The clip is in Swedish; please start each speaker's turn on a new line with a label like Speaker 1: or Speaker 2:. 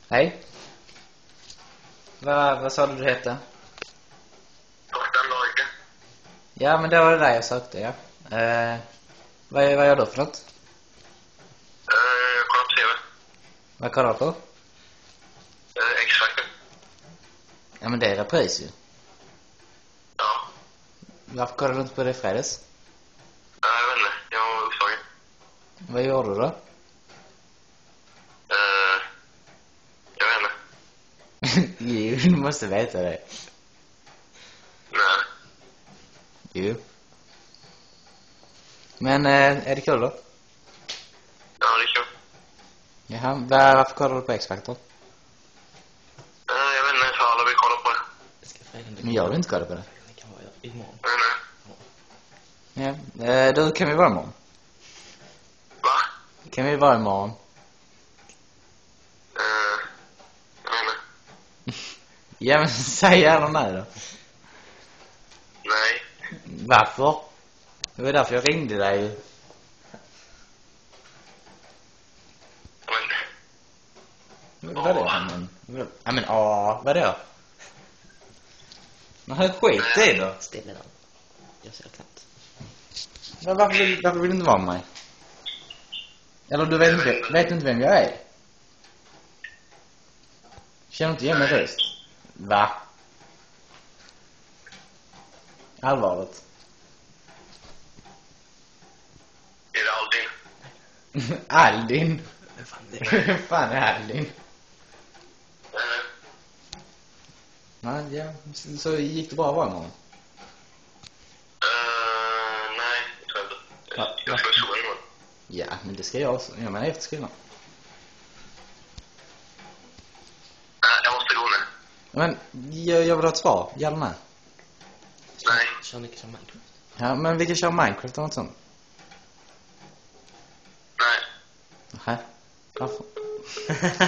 Speaker 1: Hej. Vad sa du hette?
Speaker 2: Torsten Lager.
Speaker 1: Ja, men det var det där jag sökte, ja. Vad gör du för något?
Speaker 2: Jag kollar på TV.
Speaker 1: Vad kollar du på?
Speaker 2: X-Factor.
Speaker 1: Ja, men det är repris ju.
Speaker 2: Ja.
Speaker 1: Varför kollar du inte på det i fredags?
Speaker 2: Jag vet inte. Jag var upptagen.
Speaker 1: Vad gjorde du då?
Speaker 2: Jag vet inte.
Speaker 1: Jo, du måste veta det.
Speaker 2: Nej.
Speaker 1: Jo. Men är det kul då?
Speaker 2: Ja, det är kul.
Speaker 1: Jaha, varför kollar du på X-Factor?
Speaker 2: Jag vet inte ifall alla vill kolla på det.
Speaker 1: Men jag vill inte kolla på det.
Speaker 3: Det kan vara imorgon.
Speaker 2: Nej.
Speaker 1: Ja, då kan vi vara imorgon.
Speaker 2: Va?
Speaker 1: Kan vi vara imorgon?
Speaker 2: Jag vet inte.
Speaker 1: Ja, men säg gärna nej då.
Speaker 2: Nej.
Speaker 1: Varför? Det var därför jag ringde dig ju. Vad är det? Ja, men vadå? Men skit i då.
Speaker 3: Ställ den. Jag ser knappt.
Speaker 1: Varför vill du inte vara med mig? Eller du vet inte vem jag är? Känner inte igen min röst? Va? Allvarligt.
Speaker 2: Är det Aldin?
Speaker 1: Aldin?
Speaker 3: Vem fan det är?
Speaker 1: Vem fan är Aldin? Nej, ja. Så gick det bra att vara imorgon?
Speaker 2: Nej, jag tror inte.
Speaker 1: Va?
Speaker 2: Jag ska sova imorgon.
Speaker 1: Ja, men det ska jag också. Jag menar efter skolan.
Speaker 2: Jag måste gå nu.
Speaker 1: Men jag vill ha ett svar. Ja eller nej?
Speaker 2: Nej.
Speaker 3: Kör mycket som Minecraft.
Speaker 1: Ja, men vi kan köra Minecraft eller något sånt.
Speaker 2: Nej.
Speaker 1: Nej. Varför?